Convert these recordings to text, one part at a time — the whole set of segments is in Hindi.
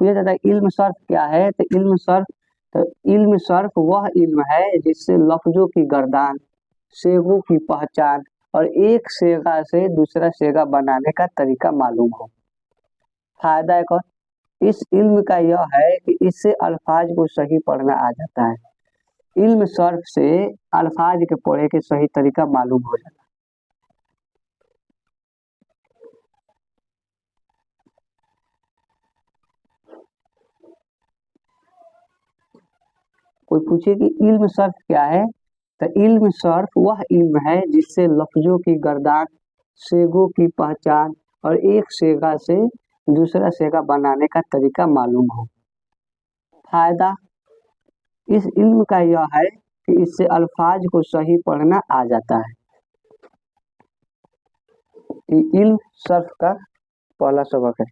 पूछा जाता है इल्म सर्फ क्या है, तो इल्म सर्फ वह इल्म है जिससे लफ्जों की गर्दान, सेगों की पहचान और एक सेगा से दूसरा सेगा बनाने का तरीका मालूम हो। फायदा एक और, इस इल्म का यह है कि इससे अल्फाज को सही पढ़ना आ जाता है। इल्म सर्फ से अल्फाज के पढ़े के सही तरीका मालूम हो जाता है। कोई पूछे कि इल्म सर्फ क्या है, तो इल्म सर्फ वह इल्म है जिससे लफ्जों की गर्दान, सेगों की पहचान और एक सेगा से दूसरा सेगा बनाने का तरीका मालूम हो। फायदा, इस इल्म का यह है कि इससे अल्फाज को सही पढ़ना आ जाता है। ये इल्म सर्फ का पहला सबक है।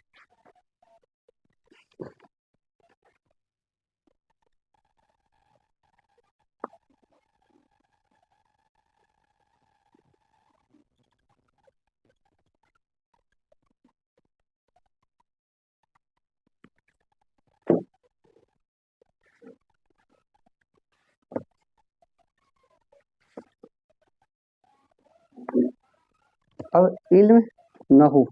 अब इल्म नहू,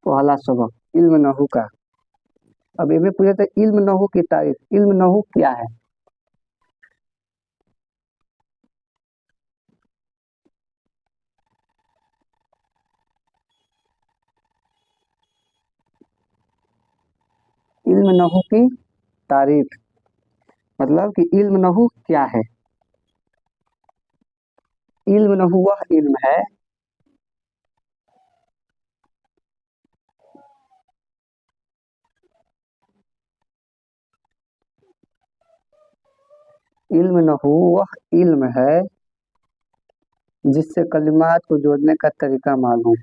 पहला सबक इल्म नहू का। अब ये पूछा था इल्म नहू की तारीफ, इल्म नहू क्या है। इल्म नहू की तारीफ मतलब कि इल्म नहू क्या है। इल्म नहू वह इल्म है, इल्म नहू वह इल्म है जिससे कलिमात को जोड़ने का तरीका मालूम।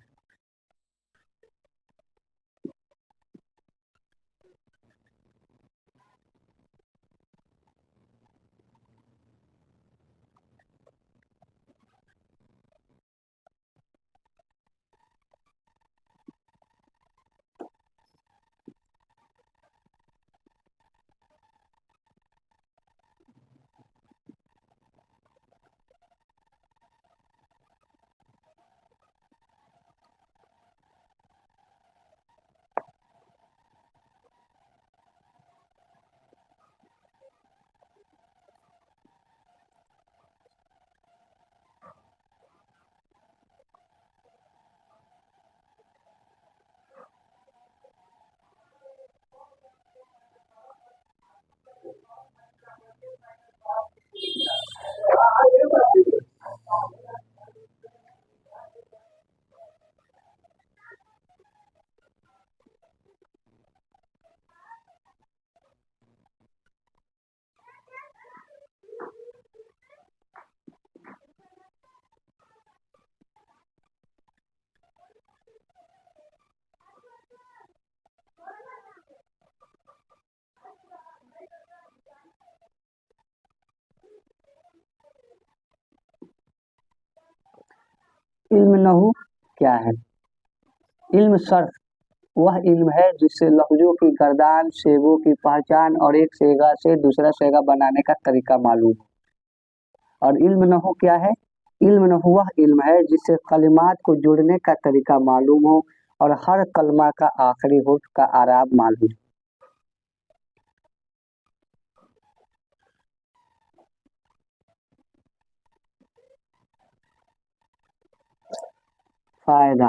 इल्म नहू क्या है। इल्म सर्फ वह इल्म है जिससे लफ्जों की गर्दान, सेगों की पहचान और एक सेगा से दूसरा सेगा बनाने का तरीका मालूम हो। और इल्म नहू क्या है, इल्म नहू वह इल्म है जिससे कलिमात को जोड़ने का तरीका मालूम हो और हर कलमा का आखिरी हुर्फ का आराब मालूम। फायदा,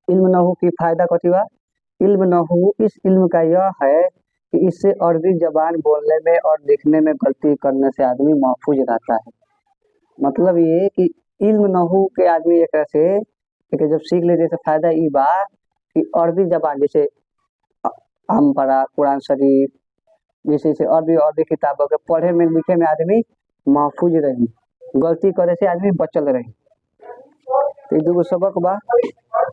इल्म न हो की फायदा कथी बा? इल्म न हो इस इल्म का यह है कि इससे अरबी जबान बोलने में और लिखने में गलती करने से आदमी महफूज रहता है। मतलब ये कि इल्म न हो के आदमी एक तरह से एक जब सीख लेते तो फायदा ई बा कि अरबी जबान जैसे हम पढ़ा कुरान शरीफ जैसे जैसे अरबी अरबी किताबों के पढ़े में लिखे में आदमी महफूज रही, गलती करे से आदमी बचल रही। तो ये दूगो सबक बा।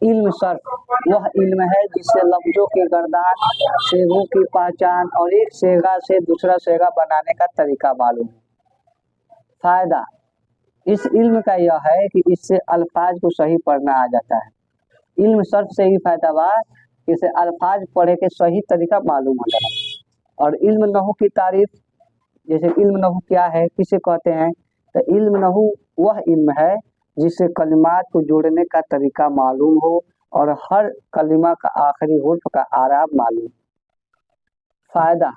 इल्म सर्फ वह इल्म है जिससे लफ्जों की गर्दान, सेगों की पहचान और एक सेगा से दूसरा सेगा बनाने का तरीका मालूम है। फायदा इस इल्म का यह है कि इससे अल्फाज को सही पढ़ना आ जाता है। इल्म सर्फ से ही फायदा बा कि इसे अल्फाज पढ़े के सही तरीका मालूम हो जाता है। और इल्म नहू की तारीफ, जैसे इल्म नहू क्या है, किसे कहते हैं? तो इल्म नहू वह इल्म है जिससे कलिमात को जोड़ने का तरीका मालूम हो और हर कलिमा का आखिरी हुर्फ का आराब मालूम। फायदा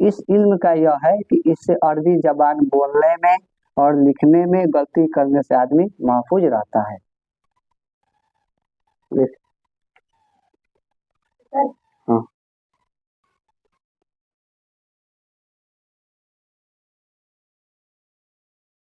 इस इल्म का यह है कि इससे अरबी जबान बोलने में और लिखने में गलती करने से आदमी महफूज रहता है।